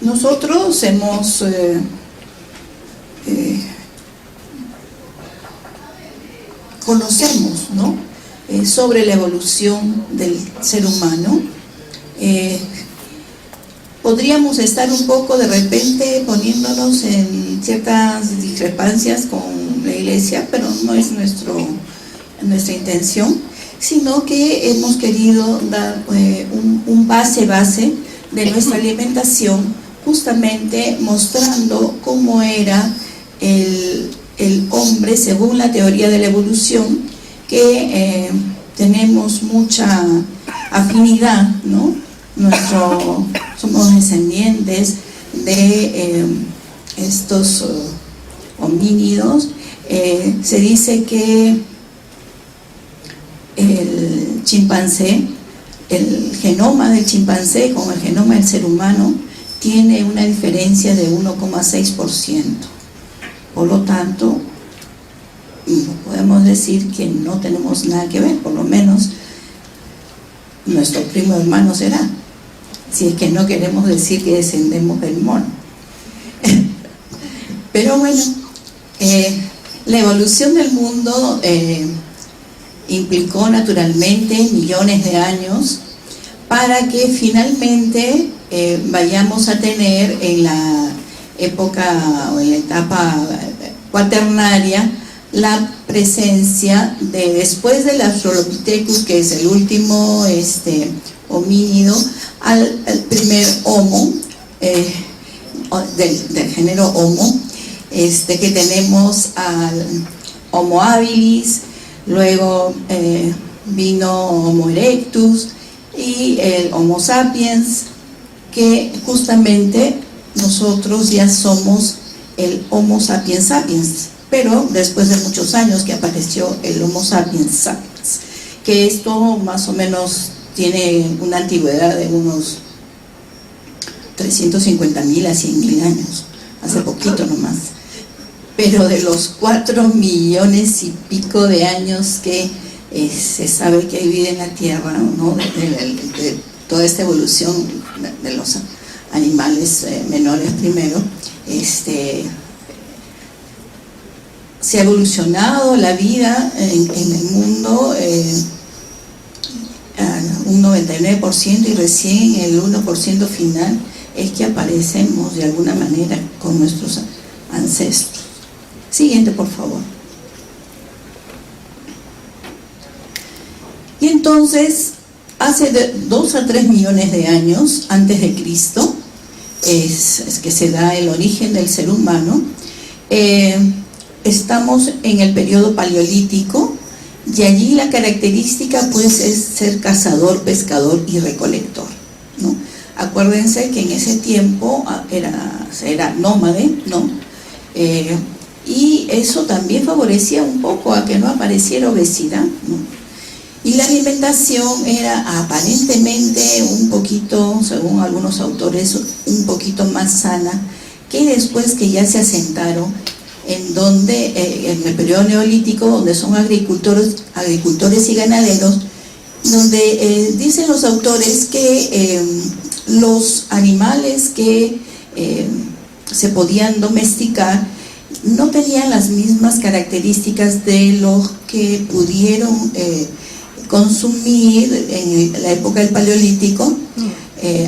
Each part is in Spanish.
nosotros hemos conocemos, ¿no? Sobre la evolución del ser humano. Podríamos estar un poco de repente poniéndonos en ciertas discrepancias con la Iglesia, pero no es nuestra intención, sino que hemos querido dar un base de nuestra alimentación, justamente mostrando cómo era el hombre según la teoría de la evolución, que tenemos mucha afinidad, ¿no? Somos descendientes de estos homínidos. Se dice que el chimpancé, el genoma del chimpancé con el genoma del ser humano tiene una diferencia de 1,6%. Por lo tanto, podemos decir que no tenemos nada que ver, por lo menos nuestro primo hermano será, si es que no queremos decir que descendemos del mono. Pero bueno, la evolución del mundo implicó naturalmente millones de años para que finalmente vayamos a tener en la época o en la etapa cuaternaria la presencia de, después del Australopithecus, que es el último homínido, al primer Homo, del género Homo, que tenemos al Homo habilis, luego vino Homo erectus y el Homo sapiens, que justamente nosotros ya somos el Homo sapiens sapiens, pero después de muchos años que apareció el Homo sapiens sapiens, que esto más o menos tiene una antigüedad de unos 350.000 a 100.000 años, hace poquito nomás. Pero de los 4 millones y pico de años que se sabe que hay vida en la Tierra, ¿no? de toda esta evolución de los animales menores primero, se ha evolucionado la vida en el mundo un 99%, y recién el 1% final es que aparecemos de alguna manera con nuestros ancestros. Siguiente, por favor. Y entonces, hace de 2 a 3 millones de años antes de Cristo, es que se da el origen del ser humano. Estamos en el periodo paleolítico, y allí la característica pues es ser cazador, pescador y recolector, ¿no? Acuérdense que en ese tiempo era nómade, ¿no? Y eso también favorecía un poco a que no apareciera obesidad, ¿no? Y la alimentación era aparentemente un poquito, según algunos autores, un poquito más sana que después que ya se asentaron en donde, en el periodo neolítico, donde son agricultores y ganaderos, donde dicen los autores que los animales que se podían domesticar no tenían las mismas características de los que pudieron consumir en la época del Paleolítico.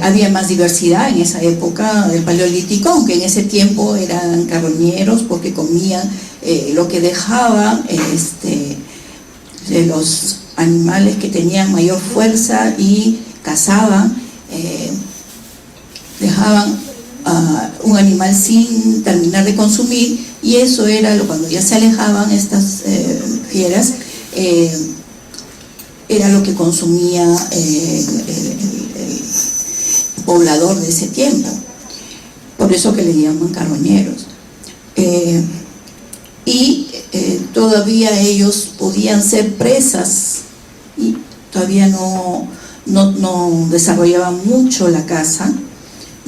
Había más diversidad en esa época del Paleolítico, aunque en ese tiempo eran carroñeros porque comían lo que dejaban de los animales que tenían mayor fuerza y cazaban, dejaban un animal sin terminar de consumir, y eso era cuando ya se alejaban estas fieras, era lo que consumía el poblador de ese tiempo, por eso que le llaman carroñeros. Todavía ellos podían ser presas, y todavía no desarrollaban mucho la caza,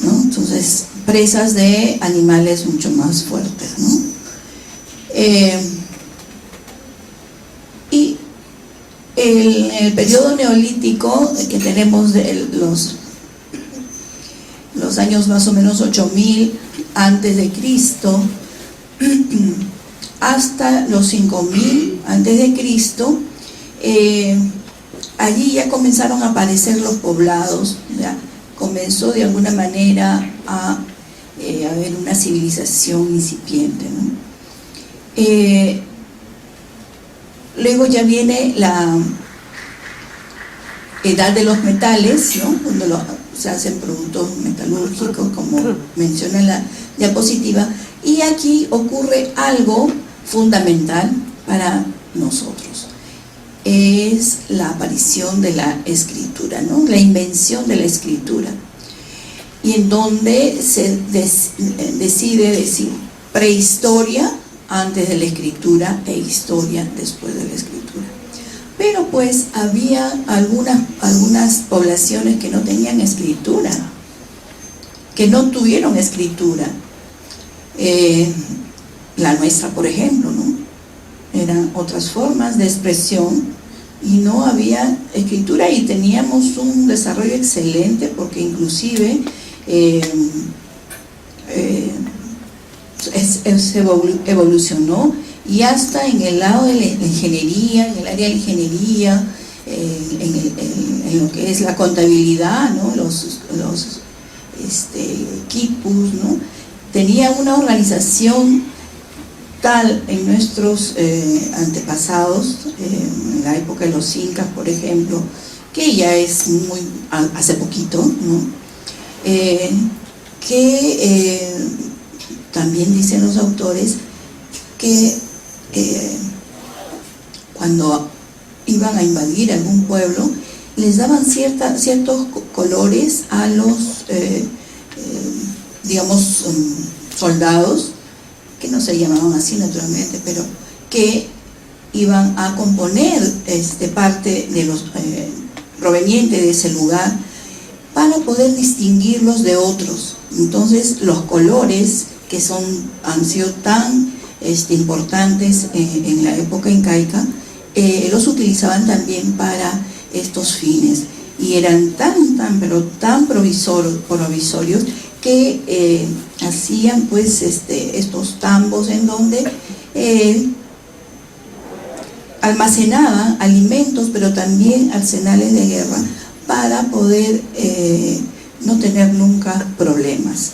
¿no? Entonces, presas de animales mucho más fuertes, ¿no? Y en el periodo neolítico que tenemos los los años más o menos 8000 antes de Cristo hasta los 5000 antes de Cristo, allí ya comenzaron a aparecer los poblados, ya comenzó de alguna manera a haber una civilización incipiente, ¿no? Luego ya viene la edad de los metales, ¿no? Cuando se hacen productos metalúrgicos, como menciona en la diapositiva, y aquí ocurre algo fundamental para nosotros. Es la aparición de la escritura, ¿no? La invención de la escritura, y en donde se decide decir prehistoria antes de la escritura e historia después de la escritura. Pero pues había algunas poblaciones que no tenían escritura, que no tuvieron escritura. La nuestra, por ejemplo, ¿no? Eran otras formas de expresión y no había escritura, y teníamos un desarrollo excelente, porque inclusive se evolucionó, y hasta en el lado de la ingeniería, en el área de la ingeniería, en lo que es la contabilidad, ¿no? Los quipus, ¿no? Tenía una organización tal en nuestros antepasados, en la época de los incas, por ejemplo, que ya es muy hace poquito, ¿no? También dicen los autores que cuando iban a invadir algún pueblo, les daban ciertos colores a los digamos soldados, que no se llamaban así naturalmente, pero que iban a componer parte de los provenientes de ese lugar, para poder distinguirlos de otros. Entonces los colores que han sido tan importantes en la época incaica, los utilizaban también para estos fines, y eran tan provisorios que hacían pues estos tambos en donde almacenaban alimentos, pero también arsenales de guerra, para poder no tener nunca problemas.